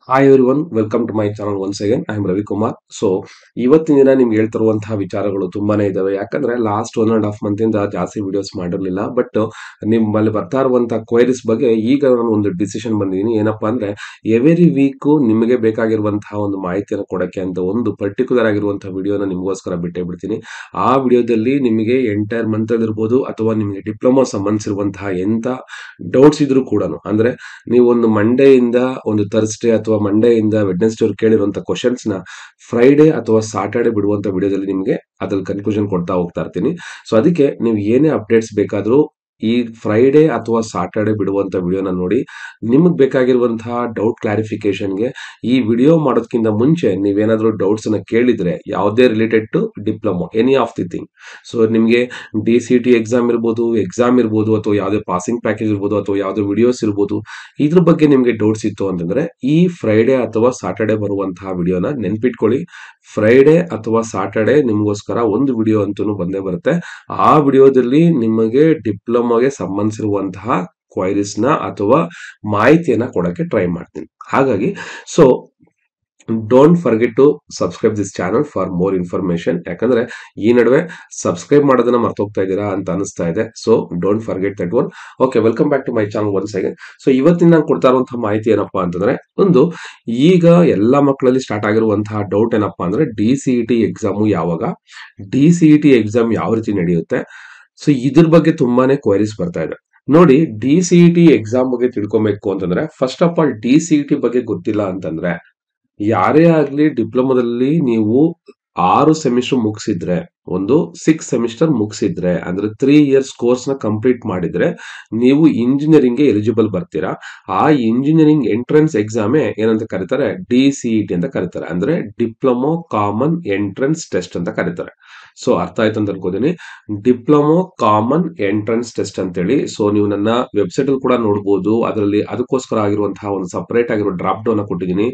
Hi everyone welcome to my channel once again I am Ravikumar. So ಇವತ್ತಿನ ದಿನ ನಿಮ್ಗೆ ಹೇಳ್ತಿರುವಂತಹ ವಿಚಾರಗಳು ತುಂಬಾನೇ ಇದಾವೆ. ಯಾಕಂದ್ರೆ ಲಾಸ್ಟ್ 1.5 ಮಂತ್ ಇಂದ ಜಾಸ್ತಿ ವಿಡಿಯೋಸ್ ಮಾಡಿರ್ಲಿಲ್ಲ. ಬಟ್ ನಿಮ್ಮಲ್ಲಿ ಬರ್ತಾ ಇರುವಂತಹ ಕ್ವೈರೀಸ್ ಬಗ್ಗೆ ಈಗ ನಾನು ಒಂದು ಡಿಸಿಷನ್ ಬಂದಿದ್ದೀನಿ. ಏನಪ್ಪಾ ಅಂದ್ರೆ ಎವ್ರಿ ವೀಕ್ ನಿಮಗೆ ಬೇಕಾಗಿರುವಂತಹ ಒಂದು ಮಾಹಿತಿಯನ್ನು ಕೊಡಕ್ಕೆ ಅಂತ ಒಂದು ಪರ್ಟಿಕ್ಯುಲರ್ ಆಗಿರುವಂತಹ ವಿಡಿಯೋನ ನಿಮಗೋಸ್ಕರ ಬಿಟ್ಟೇ ಬಿಡ್ತೀನಿ. ಆ ವಿಡಿಯೋದಲ್ಲಿ ನಿಮಗೆ ಎಂಟೈರ್ ಮಂತ್ ಅಲ್ಲಿ ಇರ್ಬೋದು ಅಥವಾ ನಿಮಗೆ ಡಿಪ್ಲೊಮಾ ಸಂಬಂಧಿಸಿರುವಂತಹ ಎಂತ ಡೌಟ್ಸ್ ಇದ್ರು ಕೂಡ, ಅಂದ್ರೆ ನೀವು ಒಂದು ಮಂಡೇ ಇಂದ ಒಂದು ಥರ್ಸ್ಡೇ ಅಥವಾ ಮಂಡೇ ಇಂದ ವೆಡ್ನೆಸ್ಡೇ ಅವ್ರು ಕೇಳಿರುವಂತ ಕ್ವಶನ್ಸ್ ನ ಫ್ರೈಡೇ ಅಥವಾ ಸಾಟರ್ಡೆ ಬಿಡುವಂತ ವಿಡಿಯೋದಲ್ಲಿ ನಿಮಗೆ ಅದ್ರಲ್ಲಿ ಕನ್ಕ್ಲೂಷನ್ ಕೊಡ್ತಾ ಹೋಗ್ತಾ ಇರ್ತೀನಿ. ಸೊ ಅದಕ್ಕೆ ನೀವು ಏನೇ ಅಪ್ಡೇಟ್ಸ್ ಬೇಕಾದ್ರೂ ಈ ಫ್ರೈಡೇ ಅಥವಾ ಸಾಟರ್ಡೆ ಬಿಡುವಂತ ವಿಡಿಯೋನ ನೋಡಿ. ನಿಮಗೆ ಬೇಕಾಗಿರುವಂತಹ ಡೌಟ್ ಕ್ಲಾರಿಫಿಕೇಶನ್ಗೆ ಈ ವಿಡಿಯೋ ಮಾಡೋದಕ್ಕಿಂತ ಮುಂಚೆ ನೀವೇನಾದ್ರೂ ಡೌಟ್ಸ್ ಅನ್ನ ಕೇಳಿದ್ರೆ ಯಾವುದೇ related to diploma any of the thing, so ನಿಮಗೆ DCT ಎಕ್ಸಾಮ್ ಇರ್ಬೋದು ಅಥವಾ ಯಾವುದೇ ಪಾಸಿಂಗ್ ಪ್ಯಾಕೇಜ್ ಇರ್ಬೋದು ಅಥವಾ ಯಾವುದೇ ವಿಡಿಯೋಸ್ ಇರ್ಬೋದು, ಇದ್ರ ಬಗ್ಗೆ ನಿಮಗೆ ಡೌಟ್ಸ್ ಇತ್ತು ಅಂತಂದ್ರೆ ಈ ಫ್ರೈಡೇ ಅಥವಾ ಸಾಟರ್ಡೆ ಬರುವಂತಹ ವಿಡಿಯೋನ ನೆನ್ಪಿಟ್ಕೊಳ್ಳಿ. ಫ್ರೈಡೇ ಅಥವಾ ಸಾಟರ್ಡೆ ನಿಮಗೋಸ್ಕರ ಒಂದು ವಿಡಿಯೋ ಅಂತೂ ಬಂದೇ ಬರುತ್ತೆ. ಆ ವಿಡಿಯೋದಲ್ಲಿ ನಿಮಗೆ ಡಿಪ್ಲೊಮಾಗೆ ಸಂಬಂಧಿಸಿರುವಂತಹ ಕ್ವೈರೀಸ್ ನ ಅಥವಾ ಮಾಹಿತಿಯನ್ನ ಕೊಡಕ್ಕೆ ಟ್ರೈ ಮಾಡ್ತೀನಿ. ಹಾಗಾಗಿ so don't forget to subscribe this channel for more information. ಯಾಕಂದ್ರೆ ಈ ನಡುವೆ ಸಬ್ಸ್ಕ್ರೈಬ್ ಮಾಡೋದನ್ನ ಮರ್ತೋಗ್ತಾ ಇದ್ದೀರಾ ಅಂತ ಅನಿಸ್ತಾ ಇದೆ. So don't forget that one. Okay, welcome back to my channel once again. So ಇವತ್ತಿನ ನಾನು ಕೊಡ್ತಾ ಇರುವಂತಹ ಮಾಹಿತಿ ಏನಪ್ಪಾ ಅಂತಂದ್ರೆ, ಒಂದು ಈಗ ಎಲ್ಲಾ ಮಕ್ಕಳಲ್ಲಿ ಸ್ಟಾರ್ಟ್ ಆಗಿರುವಂತಹ ಡೌಟ್ ಏನಪ್ಪಾ ಅಂದ್ರೆ DCET ಎಕ್ಸಾಮು ಯಾವಾಗ, DCET ಎಕ್ಸಾಮ್ ಯಾವ ರೀತಿ ನಡೆಯುತ್ತೆ. ಸೊ ಇದ್ರ ಬಗ್ಗೆ ತುಂಬಾನೇ ಕ್ವೈರೀಸ್ ಬರ್ತಾ ಇದೆ. ನೋಡಿ, DCET ಎಕ್ಸಾಮ್ ಬಗ್ಗೆ ತಿಳ್ಕೊಬೇಕು ಅಂತಂದ್ರೆ ಫಸ್ಟ್ ಆಫ್ ಆಲ್ DCET ಬಗ್ಗೆ ಗೊತ್ತಿಲ್ಲ ಅಂತಂದ್ರೆ, ಯಾರೇ ಆಗ್ಲಿ ಡಿಪ್ಲೊಮಾದಲ್ಲಿ ನೀವು 6 ಸೆಮಿಸ್ಟರ್ ಮುಗಿಸಿದ್ರೆ, ಒಂದು 6 ಸೆಮಿಸ್ಟರ್ ಮುಗಿಸಿದ್ರೆ ಅಂದ್ರೆ 3 ಇಯರ್ಸ್ ಕೋರ್ಸ್ ನ ಕಂಪ್ಲೀಟ್ ಮಾಡಿದ್ರೆ ನೀವು ಇಂಜಿನಿಯರಿಂಗ್ ಗೆ ಎಲಿಜಿಬಲ್ ಬರ್ತೀರಾ. ಆ ಇಂಜಿನಿಯರಿಂಗ್ ಎಂಟ್ರೆನ್ಸ್ ಎಕ್ಸಾಮೇ ಏನಂತ ಕರೀತಾರೆ, DCET ಅಂತ ಕರೀತಾರೆ. ಅಂದ್ರೆ ಡಿಪ್ಲೊಮಾ ಕಾಮನ್ ಎಂಟ್ರೆನ್ಸ್ ಟೆಸ್ಟ್ ಅಂತ ಕರೀತಾರೆ. ಸೊ ಅರ್ಥ ಆಯ್ತು ಅಂತ ಅನ್ಕೋತೀನಿ. ಡಿಪ್ಲೊಮಾ ಕಾಮನ್ ಎಂಟ್ರೆನ್ಸ್ ಟೆಸ್ಟ್ ಅಂತೇಳಿ. ಸೊ ನೀವು ನನ್ನ ವೆಬ್ಸೈಟ್ ಅಲ್ಲಿ ಕೂಡ ನೋಡಬಹುದು. ಅದರಲ್ಲಿ ಅದಕ್ಕೋಸ್ಕರ ಆಗಿರುವಂತಹ ಒಂದು ಸಪರೇಟ್ ಆಗಿರೋ ಡ್ರಾಪ್ ಡೌನ್ ಕೊಟ್ಟಿದ್ದೀನಿ.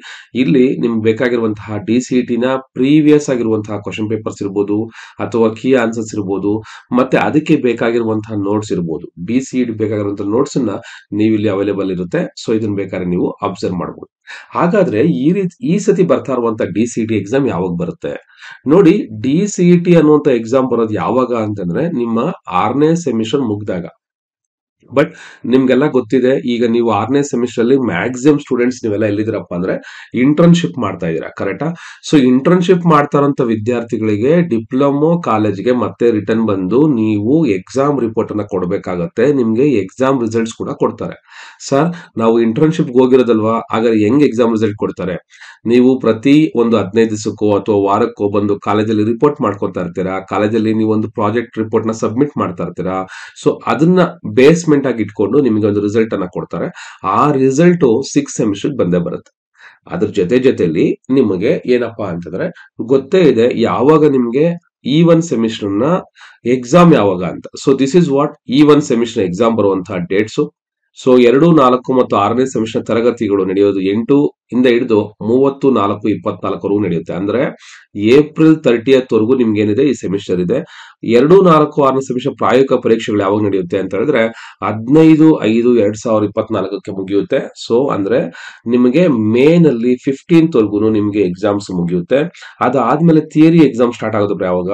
ಇಲ್ಲಿ ನಿಮ್ಗೆ ಬೇಕಾಗಿರುವಂತಹ DCET ನ ಪ್ರೀವಿಯಸ್ ಆಗಿರುವಂತಹ ಕ್ವಶನ್ ಪೇಪರ್ಸ್ ಇರ್ಬೋದು ಅಥವಾ ಕೀ ಆನ್ಸರ್ಸ್ ಇರ್ಬೋದು, ಮತ್ತೆ ಅದಕ್ಕೆ ಬೇಕಾಗಿರುವಂತಹ ನೋಟ್ಸ್ ಇರ್ಬೋದು. DCET ಬೇಕಾಗಿರುವಂತಹ ನೋಟ್ಸ್ ಅನ್ನ ನೀವು ಇಲ್ಲಿ ಅವೈಲೇಬಲ್ ಇರುತ್ತೆ. ಸೊ ಇದನ್ನ ಬೇಕಾದ್ರೆ ನೀವು ಅಬ್ಸರ್ವ್ ಮಾಡಬಹುದು. ಹಾಗಾದ್ರೆ ಈ ಸತಿ ಬರ್ತಾ ಇರುವಂತಹ DCET ಎಕ್ಸಾಮ್ ಯಾವಾಗ ಬರುತ್ತೆ ನೋಡಿ. DCET ಅನ್ನುವಂತ ಎಕ್ಸಾಮ್ ಬರೋದು ಯಾವಾಗ ಅಂತಂದ್ರೆ ನಿಮ್ಮ 6ನೇ ಸೆಮಿಸ್ಟರ್ ಮುಗ್ದಾಗ. ಬಟ್ ನಿಮ್ಗೆಲ್ಲ ಗೊತ್ತಿದೆ, ಈಗ ನೀವು 6ನೇ ಸೆಮಿಸ್ಟರ್ ಅಲ್ಲಿ ಮ್ಯಾಕ್ಸಿಮಮ್ ಸ್ಟೂಡೆಂಟ್ಸ್ ನೀವೆಲ್ಲ ಎಲ್ಲಿದ್ದೀರಪ್ಪ ಅಂದ್ರೆ ಇಂಟರ್ನ್ಶಿಪ್ ಮಾಡ್ತಾ ಇದೀರಾ, ಕರೆಕ್ಟಾ? ಸೊ ಇಂಟರ್ನ್ಶಿಪ್ ಮಾಡ್ತಾ ಇರೋಂಥ ವಿದ್ಯಾರ್ಥಿಗಳಿಗೆ ಡಿಪ್ಲೊಮೊ ಕಾಲೇಜ್ಗೆ ಮತ್ತೆ ರಿಟರ್ನ್ ಬಂದು ನೀವು ಎಕ್ಸಾಮ್ ರಿಪೋರ್ಟ್ ಅನ್ನ ಕೊಡಬೇಕಾಗತ್ತೆ. ನಿಮ್ಗೆ ಎಕ್ಸಾಮ್ ರಿಸಲ್ಟ್ಸ್ ಕೂಡ ಕೊಡ್ತಾರೆ. ಸರ್, ನಾವು ಇಂಟರ್ನ್ಶಿಪ್ ಹೋಗಿರೋದಲ್ವಾ, ಹಾಗಾದ್ರೆ ಹೆಂಗ್ ಎಕ್ಸಾಮ್ ರಿಸಲ್ಟ್ ಕೊಡ್ತಾರೆ? ನೀವು ಪ್ರತಿ ಒಂದು 15 ದಿವಸಕ್ಕೋ ಅಥವಾ ವಾರಕ್ಕೋ ಬಂದು ಕಾಲೇಜಲ್ಲಿ ರಿಪೋರ್ಟ್ ಮಾಡ್ಕೊತಾ ಇರ್ತೀರಾ. ಕಾಲೇಜಲ್ಲಿ ನೀವು ಒಂದು ಪ್ರಾಜೆಕ್ಟ್ ರಿಪೋರ್ಟ್ ನ ಸಬ್ಮಿಟ್ ಮಾಡ್ತಾ ಇರ್ತೀರಾ. ಸೊ ಅದನ್ನ ಬೇಸ್ಮೆಂಟ್ ಆಗಿ ಇಟ್ಕೊಂಡು ನಿಮಗೆ ಒಂದು ರಿಸಲ್ಟ್ ಅನ್ನ ಕೊಡ್ತಾರೆ. ಆ ರಿಸಲ್ಟ್ 6 ಸೆಮಿಸ್ಟರ್ ಬಂದೇ ಬರುತ್ತೆ. ಅದ್ರ ಜೊತೆಲಿ ನಿಮಗೆ ಏನಪ್ಪಾ ಅಂತಂದ್ರೆ ಗೊತ್ತೇ ಇದೆ ಯಾವಾಗ ನಿಮ್ಗೆ E1 ಸೆಮಿಸ್ಟರ್ ನ ಎಕ್ಸಾಮ್ ಯಾವಾಗ ಅಂತ. So this is what E1 semester exam ಬರುವಂತಹ ಡೇಟ್ಸ್. ಸೊ 2, 4 ಮತ್ತು 6ನೇ ಸೆಮಿಸ್ಟರ್ ತರಗತಿಗಳು ನಡೆಯೋದು 8 ಇಂದ ಹಿಡಿದು 30/4/24 ನಡೆಯುತ್ತೆ. ಅಂದ್ರೆ ಏಪ್ರಿಲ್ 30th ವರೆಗೂ ನಿಮ್ಗೆ ಏನಿದೆ ಈ ಸೆಮಿಸ್ಟರ್ ಇದೆ. 2, 4, 6ನೇ ಸೆಮಿಸ್ಟರ್ ಪ್ರಾಯೋಗಿಕ ಪರೀಕ್ಷೆಗಳು ಯಾವಾಗ ನಡೆಯುತ್ತೆ ಅಂತ ಹೇಳಿದ್ರೆ 15/5/2024 ಮುಗಿಯುತ್ತೆ. ಸೊ ಅಂದ್ರೆ ನಿಮಗೆ ಮೇ ನಲ್ಲಿ 15th ವರೆಗೂ ನಿಮ್ಗೆ ಎಕ್ಸಾಮ್ಸ್ ಮುಗಿಯುತ್ತೆ. ಅದಾದ್ಮೇಲೆ ಥಿಯರಿ ಎಕ್ಸಾಮ್ ಸ್ಟಾರ್ಟ್ ಆಗೋದು ಯಾವಾಗ,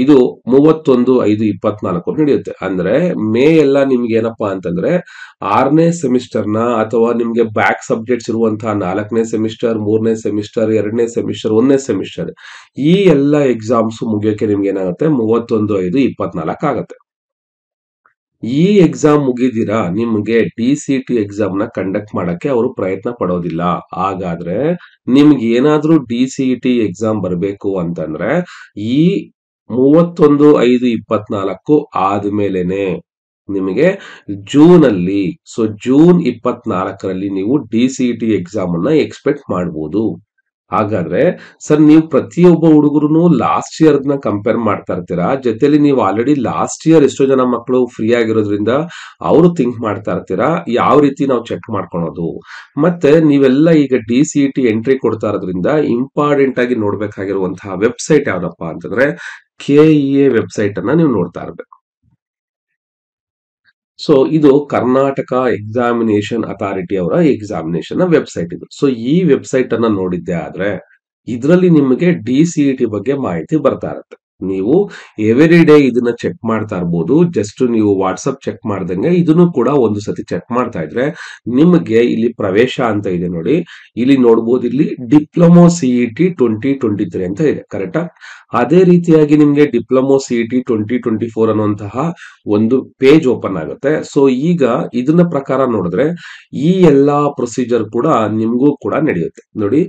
ಇದು 31/5/24 ನಡೆಯುತ್ತೆ. ಅಂದ್ರೆ ಮೇ ಎಲ್ಲ ನಿಮ್ಗೆ ಏನಪ್ಪಾ ಅಂತಂದ್ರೆ 6ನೇ ಸೆಮಿಸ್ಟರ್ ನ ಅಥವಾ ನಿಮ್ಗೆ ಬ್ಯಾಕ್ ಸಬ್ಜೆಕ್ಟ್ಸ್ ಇರುವಂತಹ 4ನೇ ಸೆಮಿಸ್ಟರ್, 3ನೇ ಸೆಮಿಸ್ಟರ್, 2ನೇ ಸೆಮಿಸ್ಟರ್, 1ನೇ ಸೆಮಿಸ್ಟರ್, ಈ ಎಲ್ಲ ಎಕ್ಸಾಮ್ಸ್ ಮುಗಿಯೋಕೆ ನಿಮ್ಗೆ ಏನಾಗುತ್ತೆ 31/5/24 ಆಗುತ್ತೆ. ಈ ಎಕ್ಸಾಮ್ ಮುಗಿದಿರಾ ನಿಮ್ಗೆ DCET ಎಕ್ಸಾಮ್ ನ ಕಂಡಕ್ಟ್ ಮಾಡಕ್ಕೆ ಅವರು ಪ್ರಯತ್ನ ಪಡೋದಿಲ್ಲ. ಹಾಗಾದ್ರೆ ನಿಮ್ಗೆ ಏನಾದ್ರೂ DCET ಎಕ್ಸಾಮ್ ಬರಬೇಕು ಅಂತಂದ್ರೆ ಈ 31/5/24 ಆದ್ಮೇಲೆನೆ ನಿಮಗೆ ಜೂನ್ 24ರಲ್ಲಿ ನೀವು DCET ಎಕ್ಸಾಮ್ ಅನ್ನ ಎಕ್ಸ್ಪೆಕ್ಟ್ ಮಾಡಬಹುದು. ಹಾಗಾದ್ರೆ ಸರ್, ನೀವು ಪ್ರತಿಯೊಬ್ಬ ಹುಡುಗರು ಲಾಸ್ಟ್ ಇಯರ್ ನ ಕಂಪೇರ್ ಮಾಡ್ತಾ ಇರ್ತೀರಾ. ಜೊತೆಲಿ ನೀವು ಆಲ್ರೆಡಿ ಲಾಸ್ಟ್ ಇಯರ್ ಎಷ್ಟೋ ಜನ ಮಕ್ಕಳು ಫ್ರೀ ಆಗಿರೋದ್ರಿಂದ ಅವರು ಥಿಂಕ್ ಮಾಡ್ತಾ ಇರ್ತೀರಾ ಯಾವ ರೀತಿ ನಾವು ಚೆಕ್ ಮಾಡ್ಕೊಳೋದು. ಮತ್ತೆ ನೀವೆಲ್ಲ ಈಗ DCET ಎಂಟ್ರಿ ಕೊಡ್ತಾ ಇರೋದ್ರಿಂದ ಇಂಪಾರ್ಟೆಂಟ್ ಆಗಿ ನೋಡ್ಬೇಕಾಗಿರುವಂತಹ ವೆಬ್ಸೈಟ್ ಯಾವ್ದಪ್ಪ ಅಂತಂದ್ರೆ KEA ವೆಬ್ಸೈಟ್ ಅನ್ನ ನೀವು ನೋಡ್ತಾ ಇರ್ಬೇಕು. ಸೊ ಇದು ಕರ್ನಾಟಕ ಎಕ್ಸಾಮಿನೇಷನ್ ಅಥಾರಿಟಿ ಅವರ ಎಕ್ಸಾಮಿನೇಷನ್ ವೆಬ್ಸೈಟ್ ಇದು. ಸೊ ಈ ವೆಬ್ಸೈಟ್ ಅನ್ನ ನೋಡಿದ್ದೆ ಆದ್ರೆ ಇದರಲ್ಲಿ ನಿಮಗೆ DCET ಬಗ್ಗೆ ಮಾಹಿತಿ ಬರ್ತಾ ಇರುತ್ತೆ. ನೀವು ಎವ್ರಿ ಡೇ ಇದನ್ನ ಚೆಕ್ ಮಾಡ್ತಾ ಇರ್ಬೋದು. ಜಸ್ಟ್ ನೀವು ವಾಟ್ಸಪ್ ಚೆಕ್ ಮಾಡ್ದಂಗೆ ಇದನ್ನು ಕೂಡ ಒಂದು ಸತಿ ಚೆಕ್ ಮಾಡ್ತಾ ಇದ್ರೆ ನಿಮಗೆ ಇಲ್ಲಿ ಪ್ರವೇಶ ಅಂತ ಇದೆ ನೋಡಿ. ಇಲ್ಲಿ ನೋಡ್ಬೋದು, ಇಲ್ಲಿ ಡಿಪ್ಲೊಮೊ CET 2023 ಅಂತ ಇದೆ, ಕರೆಕ್ಟಾ? ಅದೇ ರೀತಿಯಾಗಿ ನಿಮ್ಗೆ ಡಿಪ್ಲೊಮೊ CET 2024 ಅನ್ನುವಂತಹ ಒಂದು ಪೇಜ್ ಓಪನ್ ಆಗುತ್ತೆ. ಸೊ ಈಗ ಇದನ್ನ ಪ್ರಕಾರ ನೋಡಿದ್ರೆ ಈ ಎಲ್ಲಾ ಪ್ರೊಸೀಜರ್ ಕೂಡ ನಿಮ್ಗೂ ಕೂಡ ನಡೆಯುತ್ತೆ ನೋಡಿ.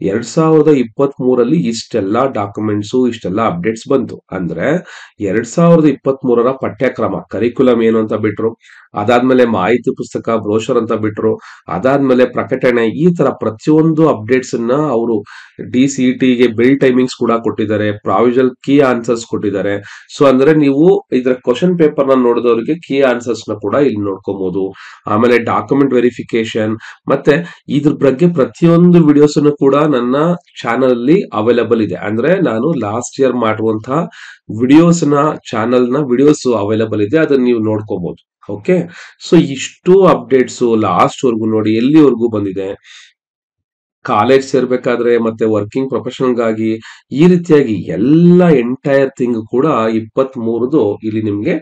2023 ಇಷ್ಟೆಲ್ಲಾ ಡಾಕ್ಯುಮೆಂಟ್ಸ್, ಇಷ್ಟೆಲ್ಲಾ ಅಪ್ಡೇಟ್ಸ್ ಬಂತು ಅಂದ್ರೆ 2023 ಪಠ್ಯಕ್ರಮ ಕರಿಕ್ಯುಲಮ್ ಏನು ಅಂತ ಬಿಟ್ರು, ಅದಾದ್ಮೇಲೆ ಮಾಹಿತಿ ಪುಸ್ತಕ ಬ್ರೋಷರ್ ಅಂತ ಬಿಟ್ರು, ಅದಾದ್ಮೇಲೆ ಪ್ರಕಟಣೆ, ಈ ತರ ಪ್ರತಿಯೊಂದು ಅಪ್ಡೇಟ್ಸ್ ಅನ್ನ ಅವರು DCET ಗೆ ಬಿಲ್ ಟೈಮಿಂಗ್ಸ್ ಕೂಡ ಕೊಟ್ಟಿದ್ದಾರೆ, ಪ್ರಾವಿಷನಲ್ ಕೀ ಆನ್ಸರ್ಸ್ ಕೊಟ್ಟಿದ್ದಾರೆ. ಸೊ ಅಂದ್ರೆ ನೀವು ಇದರ ಕ್ವಶನ್ ಪೇಪರ್ ನ ನೋಡಿದವರಿಗೆ ಕೀ ಆನ್ಸರ್ಸ್ ನ ಕೂಡ ಇಲ್ಲಿ ನೋಡ್ಕೋಬಹುದು. ಆಮೇಲೆ ಡಾಕ್ಯುಮೆಂಟ್ ವೆರಿಫಿಕೇಶನ್, ಮತ್ತೆ ಇದ್ರ ಬಗ್ಗೆ ಪ್ರತಿಯೊಂದು ವಿಡಿಯೋಸ್ ಕೂಡ ನನ್ನ ಚಾನಲ್ ಅಲ್ಲಿ ಅವೈಲಬಲ್ ಇದೆ. ಅಂದ್ರೆ ನಾನು ಲಾಸ್ಟ್ ಇಯರ್ ಮಾಡಿರುವಂತಹ ವಿಡಿಯೋಸ್ ನ ಚಾನಲ್ ನ ವಿಡಿಯೋಸ್ ಅವೈಲಬಲ್ ಇದೆ, ಅದನ್ನ ನೀವು ನೋಡ್ಕೋಬಹುದು. ಓಕೆ, ಸೊ ಇಷ್ಟು ಅಪ್ಡೇಟ್ಸ್ ಲಾಸ್ಟ್ ವರ್ಗು ನೋಡಿ ಎಲ್ಲಿವರೆಗೂ ಬಂದಿದೆ. ಕಾಲೇಜ್ ಸೇರ್ಬೇಕಾದ್ರೆ ಮತ್ತೆ ವರ್ಕಿಂಗ್ ಪ್ರೊಫೆಷನಲ್ ಗಾಗಿ ಈ ರೀತಿಯಾಗಿ ಎಲ್ಲ ಎಂಟೈರ್ ಥಿಂಗ್ ಕೂಡ 23 ಇಲ್ಲಿ ನಿಮ್ಗೆ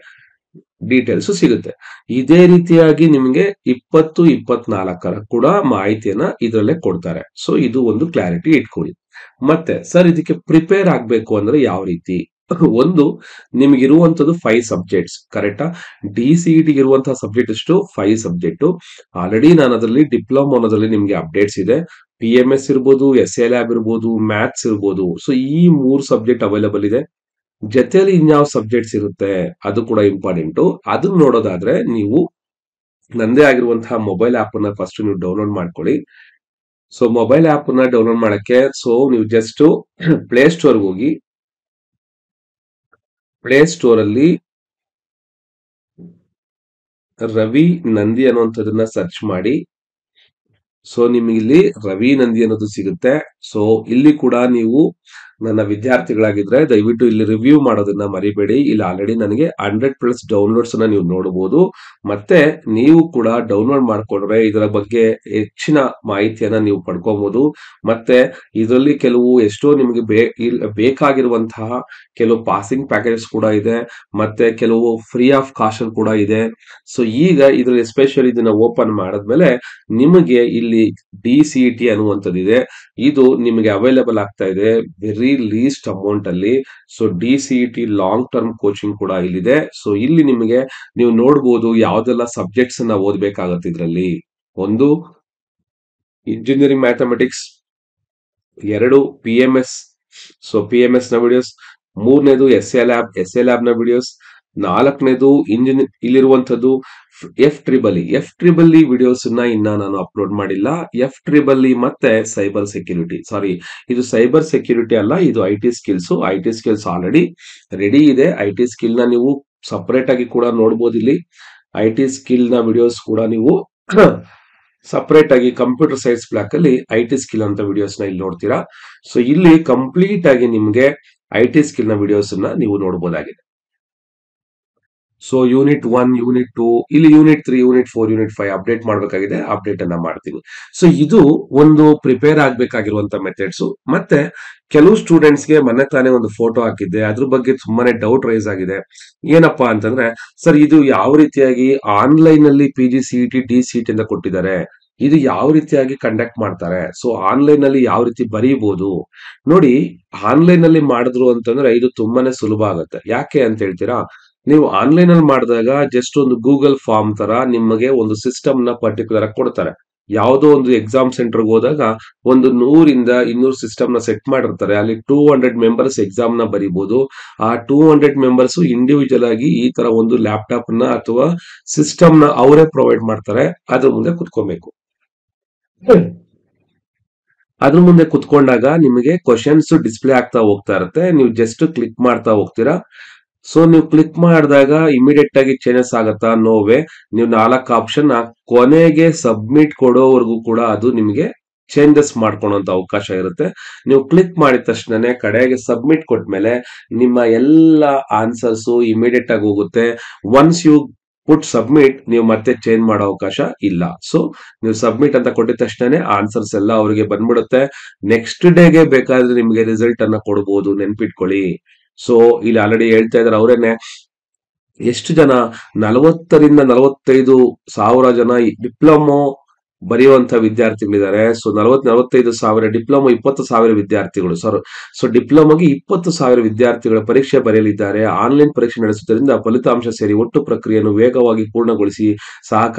ಡೀಟೇಲ್ಸ್ ಸಿಗುತ್ತೆ. ಇದೇ ರೀತಿಯಾಗಿ ನಿಮ್ಗೆ 2024 ಕೂಡ ಮಾಹಿತಿಯನ್ನ ಇದರಲ್ಲೇ ಕೊಡ್ತಾರೆ. ಸೊ ಇದು ಒಂದು ಕ್ಲಾರಿಟಿ ಇಟ್ಕೊಳ್ಳಿ. ಮತ್ತೆ ಸರ್ ಇದಕ್ಕೆ ಪ್ರಿಪೇರ್ ಆಗ್ಬೇಕು ಅಂದ್ರೆ ಯಾವ ರೀತಿ? ಒಂದು, ನಿಮ್ಗಿರುವಂತದ್ದು 5 ಸಬ್ಜೆಕ್ಟ್ಸ್, ಕರೆಕ್ಟಾ? DCET ಇರುವಂತಹ ಸಬ್ಜೆಕ್ಟ್ ಎಷ್ಟು? 5 ಸಬ್ಜೆಕ್ಟ್. ಆಲ್ರೆಡಿ ನಾನು ಅದರಲ್ಲಿ ಡಿಪ್ಲೊಮೋನದಲ್ಲಿ ನಿಮ್ಗೆ ಅಪ್ಡೇಟ್ಸ್ ಇದೆ. PMS ಇರ್ಬೋದು, SA ಲ್ಯಾಬ್ ಇರ್ಬೋದು, ಮ್ಯಾಥ್ಸ್ ಇರ್ಬೋದು. ಸೊ ಈ 3 ಸಬ್ಜೆಕ್ಟ್ ಅವೈಲಬಲ್ ಇದೆ. ಜೊತೆಯಲ್ಲಿ ಇನ್ಯಾವ ಸಬ್ಜೆಕ್ಟ್ಸ್ ಇರುತ್ತೆ ಅದು ಕೂಡ ಇಂಪಾರ್ಟೆಂಟ್. ಅದನ್ನ ನೋಡೋದಾದ್ರೆ ನೀವು ನಂದೇ ಆಗಿರುವಂತಹ ಮೊಬೈಲ್ ಆಪ್ ಅನ್ನ ಫಸ್ಟ್ ನೀವು ಡೌನ್ಲೋಡ್ ಮಾಡ್ಕೊಳ್ಳಿ. ಸೊ ಮೊಬೈಲ್ ಆಪ್ ಅನ್ನ ಡೌನ್ಲೋಡ್ ಮಾಡಕ್ಕೆ ನೀವು ಜಸ್ಟ್ ಪ್ಲೇ ಸ್ಟೋರ್ ಹೋಗಿ, ಪ್ಲೇ ಸ್ಟೋರ್ ಅಲ್ಲಿ ರವಿ ನಂದಿ ಅನ್ನುವಂಥದ್ದನ್ನ ಸರ್ಚ್ ಮಾಡಿ. ಸೊ ನಿಮಗೆ ಇಲ್ಲಿ ರವಿ ನಂದಿ ಅನ್ನೋದು ಸಿಗುತ್ತೆ. ಸೊ ಇಲ್ಲಿ ಕೂಡ ನೀವು ನನ್ನ ವಿದ್ಯಾರ್ಥಿಗಳಾಗಿದ್ರೆ ದಯವಿಟ್ಟು ಇಲ್ಲಿ ರಿವ್ಯೂ ಮಾಡೋದನ್ನ ಮರಿಬೇಡಿ. ಇಲ್ಲಿ ಆಲ್ರೆಡಿ ನನಗೆ 100+ ಡೌನ್ಲೋಡ್ಸ್ ಅನ್ನ ನೀವು ನೋಡಬಹುದು. ಮತ್ತೆ ನೀವು ಕೂಡ ಡೌನ್ಲೋಡ್ ಮಾಡ್ಕೊಂಡ್ರೆ ಇದರ ಬಗ್ಗೆ ಹೆಚ್ಚಿನ ಮಾಹಿತಿಯನ್ನ ನೀವು ಪಡ್ಕೋಬಹುದು. ಮತ್ತೆ ಇದರಲ್ಲಿ ಕೆಲವು ಎಷ್ಟೋ ನಿಮಗೆ ಬೇಕಾಗಿರುವಂತಹ ಕೆಲವು ಪಾಸಿಂಗ್ ಪ್ಯಾಕೇಜಸ್ ಕೂಡ ಇದೆ, ಮತ್ತೆ ಕೆಲವು ಫ್ರೀ ಆಫ್ ಕಾಸ್ಟ್ ಕೂಡ ಇದೆ. ಸೊ ಈಗ ಇದ್ರಲ್ಲಿ ಎಸ್ಪೆಷಲಿ ಇದನ್ನ ಓಪನ್ ಮಾಡಿದ್ಮೇಲೆ ನಿಮಗೆ ಇಲ್ಲಿ DCET ಅನ್ನುವಂಥದ್ದಿದೆ, ಇದು ನಿಮಗೆ ಅವೈಲೇಬಲ್ ಆಗ್ತಾ ಇದೆ ವೆರಿ ಲೀಸ್ಟ್ ಅಮೌಂಟ್ ಅಲ್ಲಿ. So DCET long term coaching ಕೂಡ ಇಲ್ಲಿದೆ. ಸೊ ಇಲ್ಲಿ ನಿಮಗೆ ನೀವು ನೋಡಬಹುದು ಯಾವ್ದೆಲ್ಲ ಸಬ್ಜೆಕ್ಟ್ಸ್ ಅನ್ನ ಓದ್ಬೇಕಾಗತ್ತೆ. ಇದರಲ್ಲಿ ಒಂದು engineering mathematics, 2 PMS, so PMS ನ ವಿಡಿಯೋಸ್, 3ನೇದು SA ಲ್ಯಾಬ್ ನ ವಿಡಿಯೋಸ್, 4ನೇದು ಇಲ್ಲಿರುವಂತದ್ದು FEEE ವಿಡಿಯೋಸ್ ಇನ್ನ ನಾನು ಅಪ್ಲೋಡ್ ಮಾಡಿಲ್ಲ. FEEE ಮತ್ತೆ ಸೈಬರ್ ಸೆಕ್ಯೂರಿಟಿ, ಸಾರಿ ಇದು ಸೈಬರ್ ಸೆಕ್ಯೂರಿಟಿ ಅಲ್ಲ, ಇದು IT ಸ್ಕಿಲ್ಸ್ ಆಲ್ರೆಡಿ ರೆಡಿ ಇದೆ. IT ಸ್ಕಿಲ್ ನ ನೀವು ಸಪರೇಟ್ ಆಗಿ ಕೂಡ ನೋಡಬಹುದು. ಇಲ್ಲಿ IT ಸ್ಕಿಲ್ ನ ವಿಡಿಯೋಸ್ ಕೂಡ ನೀವು ಸಪರೇಟ್ ಆಗಿ ಕಂಪ್ಯೂಟರ್ ಸೈನ್ಸ್ ಬ್ಲಾಕ್ ಅಲ್ಲಿ IT ಸ್ಕಿಲ್ ಅಂತ ವಿಡಿಯೋಸ್ ನ ಇಲ್ಲಿ ನೋಡ್ತೀರಾ. ಸೊ ಇಲ್ಲಿ ಕಂಪ್ಲೀಟ್ ಆಗಿ ನಿಮ್ಗೆ IT ಸ್ಕಿಲ್ ನ ವಿಡಿಯೋಸ್ ನೀವು ನೋಡಬಹುದಾಗಿದೆ. ಸೊ ಯೂನಿಟ್ 1, ಯೂನಿಟ್ 2, ಇಲ್ಲಿ ಯೂನಿಟ್ 3, ಯೂನಿಟ್ 4, ಯೂನಿಟ್ 5 ಅಪ್ಡೇಟ್ ಮಾಡಬೇಕಾಗಿದೆ, ಅಪ್ಡೇಟ್ ಅನ್ನ ಮಾಡ್ತೀನಿ. ಸೊ ಇದು ಒಂದು ಪ್ರಿಪೇರ್ ಆಗ್ಬೇಕಾಗಿರುವಂತ ಮೆಥಡ್ಸ್. ಮತ್ತೆ ಕೆಲವು ಸ್ಟೂಡೆಂಟ್ಸ್ ಗೆ ಮೊನ್ನೆ ತಾನೇ ಒಂದು ಫೋಟೋ ಹಾಕಿದ್ದೆ, ಅದ್ರ ಬಗ್ಗೆ ತುಂಬಾನೇ ಡೌಟ್ ರೈಸ್ ಆಗಿದೆ. ಏನಪ್ಪಾ ಅಂತಂದ್ರೆ, ಸರ್ ಇದು ಯಾವ ರೀತಿಯಾಗಿ ಆನ್ಲೈನ್ ಅಲ್ಲಿ PGCET DCET ಅಂತ ಕೊಟ್ಟಿದ್ದಾರೆ, ಇದು ಯಾವ ರೀತಿಯಾಗಿ ಕಂಡಕ್ಟ್ ಮಾಡ್ತಾರೆ, ಸೊ ಆನ್ಲೈನ್ ಅಲ್ಲಿ ಯಾವ ರೀತಿ ಬರೀಬಹುದು ನೋಡಿ. ಆನ್ಲೈನ್ ಅಲ್ಲಿ ಮಾಡಿದ್ರು ಅಂತಂದ್ರೆ ಇದು ತುಂಬಾನೇ ಸುಲಭ ಆಗುತ್ತೆ. ಯಾಕೆ ಅಂತ ಹೇಳ್ತೀರಾ? ನೀವು ಆನ್ಲೈನ್ ಅಲ್ಲಿ ಮಾಡಿದಾಗ ಜಸ್ಟ್ ಒಂದು ಗೂಗಲ್ ಫಾರ್ಮ್ ತರ ನಿಮಗೆ ಒಂದು ಸಿಸ್ಟಮ್ ನ ಪರ್ಟಿಕ್ಯುಲರ್ ಆಗಿ ಕೊಡ್ತಾರೆ. ಯಾವುದೋ ಒಂದು ಎಕ್ಸಾಮ್ ಸೆಂಟರ್ಗೆ ಹೋದಾಗ ಒಂದು 100 ಇಂದ 200 ಸಿಸ್ಟಮ್ ನ ಸೆಟ್ ಮಾಡಿರ್ತಾರೆ. ಅಲ್ಲಿ 200 ಮೆಂಬರ್ಸ್ ಎಕ್ಸಾಮ್ ನ ಬರೀಬಹುದು. ಆ 200 ಮೆಂಬರ್ಸ್ ಇಂಡಿವಿಜುವಲ್ ಆಗಿ ಈ ತರ ಒಂದು ಲ್ಯಾಪ್ಟಾಪ್ ನ ಅಥವಾ ಸಿಸ್ಟಮ್ ನ ಅವರೇ ಪ್ರೊವೈಡ್ ಮಾಡ್ತಾರೆ. ಅದ್ರ ಮುಂದೆ ಕುತ್ಕೋಬೇಕು. ಅದ್ರ ಮುಂದೆ ಕುತ್ಕೊಂಡಾಗ ನಿಮಗೆ ಕ್ವಶನ್ಸ್ ಡಿಸ್ಪ್ಲೇ ಆಗ್ತಾ ಹೋಗ್ತಾ ಇರುತ್ತೆ. ನೀವು ಜಸ್ಟ್ ಕ್ಲಿಕ್ ಮಾಡ್ತಾ ಹೋಗ್ತೀರಾ. ಸೊ ನೀವು ಕ್ಲಿಕ್ ಮಾಡಿದಾಗ ಇಮಿಡಿಯೇಟ್ ಆಗಿ ಚೇಂಜಸ್ ಆಗತ್ತಾ? ನೋವೇ. ನೀವು 4 ಆಪ್ಷನ್ ಕೊನೆಗೆ ಸಬ್ಮಿಟ್ ಕೊಡೋವರೆಗೂ ಕೂಡ ಅದು ನಿಮಗೆ ಚೇಂಜಸ್ ಮಾಡ್ಕೊಳ್ಳುವಂತ ಅವಕಾಶ ಇರುತ್ತೆ. ನೀವು ಕ್ಲಿಕ್ ಮಾಡಿದ ತಕ್ಷಣನೇ ಕಡೆಗೆ ಸಬ್ಮಿಟ್ ಕೊಟ್ಮೇಲೆ ನಿಮ್ಮ ಎಲ್ಲ ಆನ್ಸರ್ಸ್ ಇಮಿಡಿಯೇಟ್ ಆಗಿ ಹೋಗುತ್ತೆ. ಒನ್ಸ್ ಯು ಪುಟ್ ಸಬ್ಮಿಟ್, ನೀವು ಮತ್ತೆ ಚೇಂಜ್ ಮಾಡೋ ಅವಕಾಶ ಇಲ್ಲ. ಸೊ ನೀವು ಸಬ್ಮಿಟ್ ಅಂತ ಕೊಟ್ಟಿದ ತಕ್ಷಣನೇ ಆನ್ಸರ್ಸ್ ಎಲ್ಲ ಅವರಿಗೆ ಬಂದ್ಬಿಡುತ್ತೆ. ನೆಕ್ಸ್ಟ್ ಡೇಗೆ ಬೇಕಾದ್ರೆ ನಿಮ್ಗೆ ರಿಸಲ್ಟ್ ಅನ್ನ ಕೊಡ್ಬೋದು, ನೆನ್ಪಿಟ್ಕೊಳ್ಳಿ. ಸೊ ಇಲ್ಲಿ ಆಲ್ರೆಡಿ ಹೇಳ್ತಾ ಇದಾರೆ ಅವರೇನೆ, ಎಷ್ಟು ಜನ 40,000 ಜನ ಡಿಪ್ಲೊಮೊ ಬರೆಯುವಂತ ವಿದ್ಯಾರ್ಥಿಗಳಿದ್ದಾರೆ. ಸೊ 45,000 ಡಿಪ್ಲೊಮೊ, 20,000 ವಿದ್ಯಾರ್ಥಿಗಳು ಸರ್. ಸೊ ಡಿಪ್ಲೊಮೊಗೆ 20,000 ವಿದ್ಯಾರ್ಥಿಗಳ ಪರೀಕ್ಷೆ ಬರೆಯಲಿದ್ದಾರೆ. ಆನ್ಲೈನ್ ಪರೀಕ್ಷೆ ನಡೆಸುವುದರಿಂದ ಫಲಿತಾಂಶ ಸೇರಿ ಒಟ್ಟು ಪ್ರಕ್ರಿಯೆಯನ್ನು ವೇಗವಾಗಿ ಪೂರ್ಣಗೊಳಿಸಿ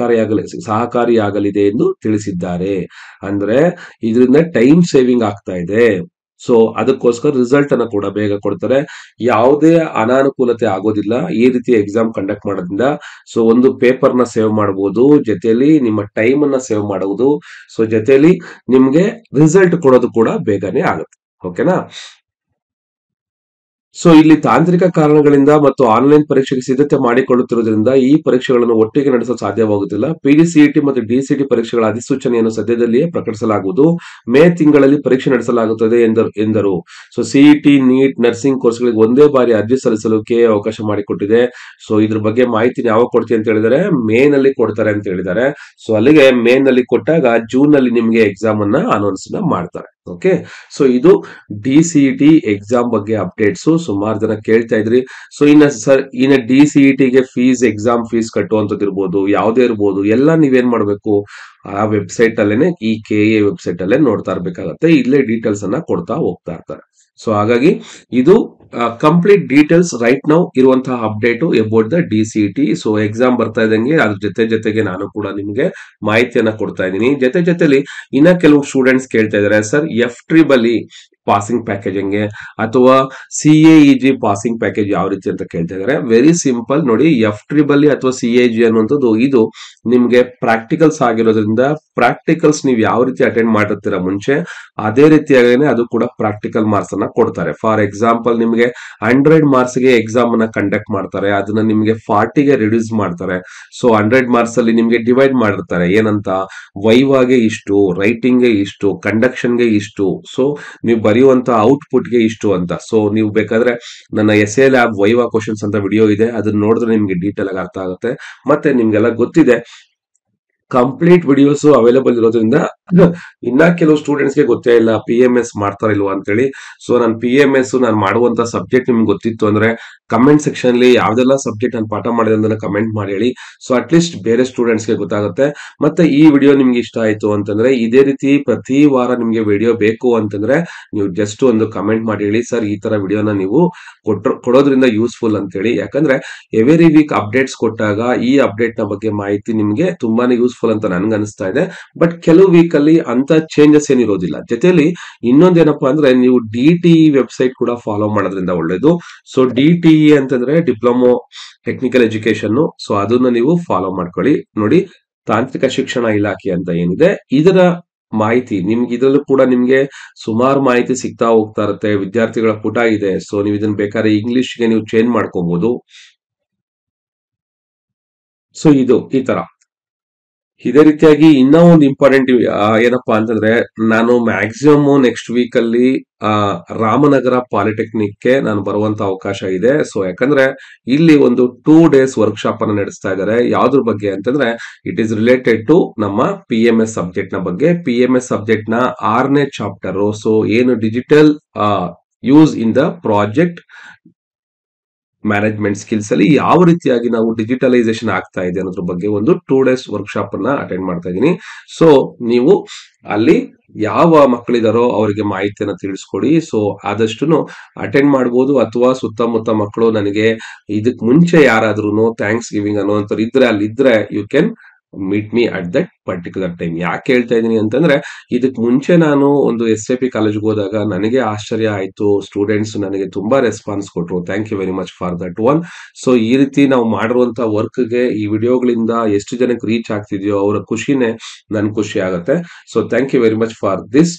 ಸಹಕಾರಿಯಾಗಲಿದೆ ಎಂದು ತಿಳಿಸಿದ್ದಾರೆ. ಅಂದ್ರೆ ಇದರಿಂದ ಟೈಮ್ ಸೇವಿಂಗ್ ಆಗ್ತಾ ಇದೆ. ಸೊ ಅದಕ್ಕೋಸ್ಕರ ರಿಸಲ್ಟ್ ಅನ್ನ ಕೂಡ ಬೇಗ ಕೊಡ್ತಾರೆ. ಯಾವುದೇ ಅನಾನುಕೂಲತೆ ಆಗೋದಿಲ್ಲ ಈ ರೀತಿ ಎಕ್ಸಾಮ್ ಕಂಡಕ್ಟ್ ಮಾಡೋದ್ರಿಂದ. ಸೊ ಒಂದು ಪೇಪರ್ ನ ಸೇವ್ ಮಾಡಬಹುದು, ಜೊತೆಯಲ್ಲಿ ನಿಮ್ಮ ಟೈಮ್ ಅನ್ನ ಸೇವ್ ಮಾಡುವುದು, ಸೊ ಜೊತೆಯಲ್ಲಿ ನಿಮ್ಗೆ ರಿಸಲ್ಟ್ ಕೊಡೋದು ಕೂಡ ಬೇಗನೆ ಆಗುತ್ತೆ. ಓಕೆನಾ? ಸೊ ಇಲ್ಲಿ ತಾಂತ್ರಿಕ ಕಾರಣಗಳಿಂದ ಮತ್ತು ಆನ್ಲೈನ್ ಪರೀಕ್ಷೆಗೆ ಸಿದ್ಧತೆ ಮಾಡಿಕೊಳ್ಳುತ್ತಿರುವುದರಿಂದ ಈ ಪರೀಕ್ಷೆಗಳನ್ನು ಒಟ್ಟಿಗೆ ನಡೆಸಲು ಸಾಧ್ಯವಾಗುತ್ತಿಲ್ಲ. ಪಿಜಿಸಿಇಟಿ ಮತ್ತು ಡಿಸಿಟಿ ಪರೀಕ್ಷೆಗಳ ಅಧಿಸೂಚನೆಯನ್ನು ಸದ್ಯದಲ್ಲಿಯೇ ಪ್ರಕಟಿಸಲಾಗುವುದು. ಮೇ ತಿಂಗಳಲ್ಲಿ ಪರೀಕ್ಷೆ ನಡೆಸಲಾಗುತ್ತದೆ ಎಂದರು. ಸೊ ಸಿಇಟಿ, ನೀಟ್, ನರ್ಸಿಂಗ್ ಕೋರ್ಸ್ಗಳಿಗೆ ಒಂದೇ ಬಾರಿ ಅರ್ಜಿ ಸಲ್ಲಿಸಲು ಕೆಎ ಅವಕಾಶ ಮಾಡಿಕೊಟ್ಟಿದೆ. ಸೊ ಇದ್ರ ಬಗ್ಗೆ ಮಾಹಿತಿ ಯಾವಾಗ ಕೊಡ್ತೀವಿ ಅಂತ ಹೇಳಿದರೆ ಮೇ ನಲ್ಲಿ ಕೊಡ್ತಾರೆ ಅಂತ ಹೇಳಿದ್ದಾರೆ. ಸೊ ಅಲ್ಲಿಗೆ ಮೇ ನಲ್ಲಿ ಕೊಟ್ಟಾಗ ಜೂನ್ ನಲ್ಲಿ ನಿಮ್ಗೆ ಎಕ್ಸಾಮ್ ಅನ್ನ ಅನೌನ್ಸ್ ಮಾಡ್ತಾರೆ. ಓಕೆ, ಸೊ ಇದು ಡಿಸಿಇಟಿ ಎಕ್ಸಾಮ್ ಬಗ್ಗೆ ಅಪ್ಡೇಟ್ಸ್. ಸುಮಾರು ಜನ ಕೇಳ್ತಾ ಇದ್ರಿ. ಸೊ ಇನ್ನ ಡಿಸಿಇಟಿಗೆ ಎಕ್ಸಾಮ್ ಫೀಸ್ ಕಟ್ಟುವಂತದ್ದು ಇರ್ಬೋದು, ಯಾವುದೇ ಇರ್ಬೋದು, ಎಲ್ಲ ನೀವೇನ್ ಮಾಡ್ಬೇಕು, ಆ ವೆಬ್ಸೈಟ್ ಅಲ್ಲೇನೆ, ಈ ಕೆಎ ವೆಬ್ಸೈಟ್ ಅಲ್ಲೇ ನೋಡ್ತಾ ಇರ್ಬೇಕಾಗತ್ತೆ. ಇಲ್ಲೇ ಡೀಟೇಲ್ಸ್ ಅನ್ನ ಕೊಡ್ತಾ ಹೋಗ್ತಾ ಇರ್ತಾರೆ. ಸೊ ಹಾಗಾಗಿ ಇದು ಕಂಪ್ಲೀಟ್ ಡೀಟೇಲ್ಸ್ ರೈಟ್ ನೌ ಇರುವಂತಹ update about the DCET. So exam ಬರ್ತಾ ಇದ್ದಂಗೆ ಅದ್ರ ಜೊತೆಗೆ ನಾನು ಕೂಡ ನಿಮ್ಗೆ ಮಾಹಿತಿಯನ್ನ ಕೊಡ್ತಾ ಇದ್ದೀನಿ. ಜೊತೆಲಿ ಇನ್ನ ಕೆಲವು ಸ್ಟೂಡೆಂಟ್ಸ್ ಕೇಳ್ತಾ ಇದಾರೆ, ಸರ್ F-triple ಪಾಸಿಂಗ್ ಪ್ಯಾಕೇಜ್ ಹೆಂಗೆ, ಅಥವಾ CAEG ಪಾಸಿಂಗ್ ಪ್ಯಾಕೇಜ್ ಯಾವ ರೀತಿ ಅಂತ ಕೇಳ್ತಾ ಇದಾರೆ. ವೆರಿ ಸಿಂಪಲ್ ನೋಡಿ, F-triple ಅಥವಾ CAG ಅನ್ನುವಂಥದ್ದು ಇದು ನಿಮ್ಗೆ ಪ್ರಾಕ್ಟಿಕಲ್ಸ್ ಆಗಿರೋದ್ರಿಂದ ಪ್ರಾಕ್ಟಿಕಲ್ಸ್ ನೀವು ಯಾವ ರೀತಿ ಅಟೆಂಡ್ ಮಾಡಿರ್ತೀರ ಮುಂಚೆ, ಅದೇ ರೀತಿಯಾಗಿ ಅದು ಕೂಡ ಪ್ರಾಕ್ಟಿಕಲ್ ಮಾರ್ಕ್ಸ್ ಅನ್ನ ಕೊಡ್ತಾರೆ. ಫಾರ್ ಎಕ್ಸಾಂಪಲ್ ನಿಮ್ಗೆ 100 ಮಾರ್ಕ್ಸ್ ಗೆ ಎಕ್ಸಾಮ್ ಅನ್ನ ಕಂಡಕ್ಟ್ ಮಾಡ್ತಾರೆ, ಅದನ್ನ ನಿಮ್ಗೆ 40ಗೆ ರಿಡ್ಯೂಸ್ ಮಾಡ್ತಾರೆ. ಸೊ 100 ಮಾರ್ಕ್ಸ್ ಅಲ್ಲಿ ನಿಮ್ಗೆ ಡಿವೈಡ್ ಮಾಡಿರ್ತಾರೆ, ಏನಂತ, ವೈವಾಗೆ ಇಷ್ಟು, ರೈಟಿಂಗ್ ಗೆ ಇಷ್ಟು, ಕಂಡಕ್ಷನ್ ಗೆ ಇಷ್ಟು, ಸೊ ನೀವು ಬರೆಯುವಂತ ಔಟ್ಪುಟ್ ಗೆ ಇಷ್ಟು ಅಂತ. ಸೊ ನೀವು ಬೇಕಾದ್ರೆ ನನ್ನ ಎಸ್ಎ ಲ್ಯಾಬ್ ವೈವಾ ಕ್ವಶನ್ಸ್ ಅಂತ ವಿಡಿಯೋ ಇದೆ, ಅದನ್ನ ನೋಡಿದ್ರೆ ನಿಮ್ಗೆ ಡೀಟೇಲ್ ಆಗಿ ಅರ್ಥ ಆಗುತ್ತೆ. ಮತ್ತೆ ನಿಮ್ಗೆಲ್ಲ ಗೊತ್ತಿದೆ, ಕಂಪ್ಲೀಟ್ ವಿಡಿಯೋಸ್ ಅವೈಲೇಬಲ್ ಇರೋದ್ರಿಂದ ಇನ್ನ ಕೆಲವು ಸ್ಟೂಡೆಂಟ್ಸ್ ಗೆ ಗೊತ್ತೇ ಇಲ್ಲ PMS ಮಾಡ್ತಾರ ಇಲ್ವಾ ಅಂತೇಳಿ. ಸೊ ನಾನು PMS ನಾನು ಮಾಡುವಂತ ಸಬ್ಜೆಕ್ಟ್ ನಿಮ್ಗೆ ಗೊತ್ತಿತ್ತು ಅಂದ್ರೆ ಕಮೆಂಟ್ ಸೆಕ್ಷನ್ ಅಲ್ಲಿ ಯಾವ್ದೆಲ್ಲ ಸಬ್ಜೆಕ್ಟ್ ನಾನು ಪಾಠ ಮಾಡಿದೆ ಅಂತ ಕಮೆಂಟ್ ಮಾಡಿ ಹೇಳಿ. ಸೊ ಅಟ್ಲೀಸ್ಟ್ ಬೇರೆ ಸ್ಟೂಡೆಂಟ್ಸ್ ಗೆ ಗೊತ್ತಾಗುತ್ತೆ. ಮತ್ತೆ ಈ ವಿಡಿಯೋ ನಿಮ್ಗೆ ಇಷ್ಟ ಆಯ್ತು ಅಂತಂದ್ರೆ, ಇದೇ ರೀತಿ ಪ್ರತಿ ವಾರ ನಿಮ್ಗೆ ವಿಡಿಯೋ ಬೇಕು ಅಂತಂದ್ರೆ ನೀವು ಜಸ್ಟ್ ಒಂದು ಕಮೆಂಟ್ ಮಾಡಿ ಹೇಳಿ, ಸರ್ ಈ ತರ ವಿಡಿಯೋನ ನೀವು ಕೊಡೋದ್ರಿಂದ ಯೂಸ್ಫುಲ್ ಅಂತ ಹೇಳಿ. ಯಾಕಂದ್ರೆ ಎವ್ರಿ ವೀಕ್ ಅಪ್ಡೇಟ್ಸ್ ಕೊಟ್ಟಾಗ ಈ ಅಪ್ಡೇಟ್ ನ ಬಗ್ಗೆ ಮಾಹಿತಿ ನಿಮ್ಗೆ ತುಂಬಾನೇ ಯೂಸ್ಫುಲ್ ಅಂತ ನನ್ಗೆ ಅನಿಸ್ತಾ ಇದೆ. ಬಟ್ ಕೆಲವು ವೀಕ್ ಅಲ್ಲಿ ಅಂತ ಚೇಂಜಸ್ ಏನಿರೋದಿಲ್ಲ. ಜೊತೆಲಿ ಇನ್ನೊಂದೇನಪ್ಪಾ ಅಂದ್ರೆ, ನೀವು DTE ವೆಬ್ಸೈಟ್ ಕೂಡ ಫಾಲೋ ಮಾಡೋದ್ರಿಂದ ಒಳ್ಳೇದು. ಸೊ DTE ಅಂತಂದ್ರೆ ಡಿಪ್ಲೊಮೊ ಟೆಕ್ನಿಕಲ್ ಎಜುಕೇಶನ್. ಸೊ ಅದನ್ನ ನೀವು ಫಾಲೋ ಮಾಡ್ಕೊಳ್ಳಿ. ನೋಡಿ, ತಾಂತ್ರಿಕ ಶಿಕ್ಷಣ ಇಲಾಖೆ ಅಂತ ಏನಿದೆ, ಇದರ ಮಾಹಿತಿ ನಿಮ್ಗೆ ಇದ್ರಲ್ಲೂ ಕೂಡ ನಿಮ್ಗೆ ಸುಮಾರು ಮಾಹಿತಿ ಸಿಗ್ತಾ ಹೋಗ್ತಾ ಇರುತ್ತೆ. ವಿದ್ಯಾರ್ಥಿಗಳ ಪುಟ ಇದೆ. ಸೊ ನೀವು ಇದನ್ನ ಬೇಕಾದ್ರೆ ಇಂಗ್ಲಿಷ್ಗೆ ನೀವು ಚೇಂಜ್ ಮಾಡ್ಕೋಬಹುದು. ಸೊ ಇದು ಈ ತರ ಇದೇ ರೀತಿಯಾಗಿ ಇನ್ನೂ ಒಂದು ಇಂಪಾರ್ಟೆಂಟ್ ಏನಪ್ಪಾ ಅಂತಂದ್ರೆ, ನಾನು ಮ್ಯಾಕ್ಸಿಮಮ್ ನೆಕ್ಸ್ಟ್ ವೀಕ್ ಅಲ್ಲಿ ರಾಮನಗರ ಪಾಲಿಟೆಕ್ನಿಕ್ಗೆ ನಾನು ಬರುವಂತ ಅವಕಾಶ ಇದೆ. ಸೊ ಯಾಕಂದ್ರೆ ಇಲ್ಲಿ ಒಂದು 2 days ವರ್ಕ್ಶಾಪ್ ಅನ್ನು ನಡೆಸ್ತಾ ಇದ್ದಾರೆ. ಯಾವ್ದ್ರ ಬಗ್ಗೆ ಅಂತಂದ್ರೆ, ಇಟ್ ಈಸ್ ರಿಲೇಟೆಡ್ ಟು ನಮ್ಮ PMS ಸಬ್ಜೆಕ್ಟ್ ನ ಬಗ್ಗೆ. PMS ಸಬ್ಜೆಕ್ಟ್ ನ 6ನೇ ಚಾಪ್ಟರ್. ಸೊ ಏನು digital use in the project management skills ಅಲ್ಲಿ ಯಾವ ರೀತಿಯಾಗಿ ನಾವು ಡಿಜಿಟಲೈಸೇಷನ್ ಆಗ್ತಾ ಇದೆ ಅನ್ನೋದ್ರ ಬಗ್ಗೆ ಒಂದು 2 days ವರ್ಕ್ಶಾಪ್ ಅನ್ನ ಅಟೆಂಡ್ ಮಾಡ್ತಾ ಇದ್ದೀನಿ. ಸೊ ನೀವು ಅಲ್ಲಿ ಯಾವ ಮಕ್ಕಳಿದಾರೋ ಅವರಿಗೆ ಮಾಹಿತಿಯನ್ನ ತಿಳಿಸ್ಕೊಡಿ. ಸೊ ಆದಷ್ಟು ಅಟೆಂಡ್ ಮಾಡಬಹುದು. ಅಥವಾ ಸುತ್ತಮುತ್ತ ಮಕ್ಕಳು ನನಗೆ ಇದಕ್ ಮುಂಚೆ ಯಾರಾದ್ರೂ ಥ್ಯಾಂಕ್ಸ್ ಗಿವಿಂಗ್ ಅನ್ನೋಂಥವ್ರು ಇದ್ರೆ, ಅಲ್ಲಿದ್ರೆ you can meet me at that particular time. ಯಾಕೆ ಹೇಳ್ತಾ ಇದ್ದೀನಿ ಅಂತಂದ್ರೆ, ಇದಕ್ ಮುಂಚೆ ನಾನು ಒಂದು SAP ಕಾಲೇಜ್ಗೆ ಹೋದಾಗ ನನಗೆ ಆಶ್ಚರ್ಯ ಆಯ್ತು. ಸ್ಟೂಡೆಂಟ್ಸ್ ನನಗೆ ತುಂಬಾ ರೆಸ್ಪಾನ್ಸ್ ಕೊಟ್ರು. Thank you very much for that one. So ಈ ರೀತಿ ನಾವು ಮಾಡಿರುವಂತ ವರ್ಕ್ಗೆ ಈ ವಿಡಿಯೋಗಳಿಂದ ಎಷ್ಟು ಜನಕ್ಕೆ ರೀಚ್ ಆಗ್ತಿದೆಯೋ ಅವರ ಖುಷಿನೇ ನನ್ ಖುಷಿ ಆಗುತ್ತೆ. So thank you very much for this.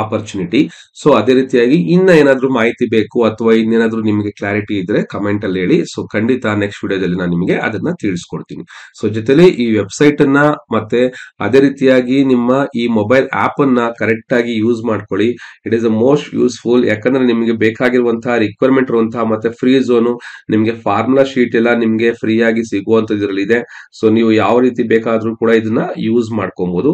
Opportunity. So ಅದೇ ರೀತಿಯಾಗಿ ಇನ್ನ ಏನಾದ್ರೂ ಮಾಹಿತಿ ಬೇಕು ಅಥವಾ ಇನ್ನೇನಾದ್ರೂ ನಿಮಗೆ ಕ್ಲಾರಿಟಿ ಇದ್ರೆ ಕಮೆಂಟ್ ಅಲ್ಲಿ ಹೇಳಿ. ಸೊ ಖಂಡಿತ ನೆಕ್ಸ್ಟ್ ವಿಡಿಯೋದಲ್ಲಿ ನಾನು ನಿಮಗೆ ಅದನ್ನ ತಿಳಿಸ್ಕೊಡ್ತೀನಿ. ಸೊ ಜೊತೆಲಿ ಈ ವೆಬ್ಸೈಟ್ ಅನ್ನ ಮತ್ತೆ ಅದೇ ರೀತಿಯಾಗಿ ನಿಮ್ಮ ಈ ಮೊಬೈಲ್ ಆಪ್ ಅನ್ನ ಕರೆಕ್ಟ್ ಆಗಿ ಯೂಸ್ ಮಾಡ್ಕೊಳ್ಳಿ. It is a most useful. ಯಾಕಂದ್ರೆ ನಿಮಗೆ ಬೇಕಾಗಿರುವಂತಹ ರಿಕ್ವೈರ್ಮೆಂಟ್ ಇರುವಂತಹ ಮತ್ತೆ ಫ್ರೀ ಝೋನು ನಿಮಗೆ ಫಾರ್ಮುಲಾ ಶೀಟ್ ಎಲ್ಲ ನಿಮಗೆ ಫ್ರೀ ಆಗಿ ಸಿಗುವಂತದ್ದು ಇದರಲ್ಲಿ ಇದೆ. ಸೊ ನೀವು ಯಾವ ರೀತಿ ಬೇಕಾದ್ರೂ ಕೂಡ ಇದನ್ನ ಯೂಸ್ ಮಾಡ್ಕೊಬಹುದು.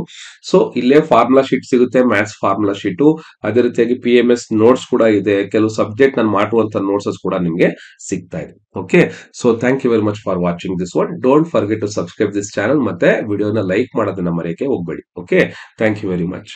ಸೊ ಇಲ್ಲೇ ಫಾರ್ಮುಲಾ ಶೀಟ್ ಸಿಗುತ್ತೆ, ಮ್ಯಾಥ್ಸ್ ಫಾರ್ಮುಲಾ ಶೀಟು. ಅದೇ ರೀತಿಯಾಗಿ PMS ನೋಟ್ಸ್ ಕೂಡ ಇದೆ. ಕೆಲವು ಸಬ್ಜೆಕ್ಟ್ ನಾನು ಮಾಡುವಂತ ನೋಟ್ಸ್ ಕೂಡ ನಿಮಗೆ ಸಿಗ್ತಾ ಇದೆ. Okay, so thank you very much for watching this one. Don't forget to subscribe this channel ಮತ್ತೆ ವಿಡಿಯೋನ ಲೈಕ್ ಮಾಡೋದನ್ನ ಮರೆಯಕ್ಕೆ ಹೋಗ್ಬೇಡಿ. Okay, thank you very much.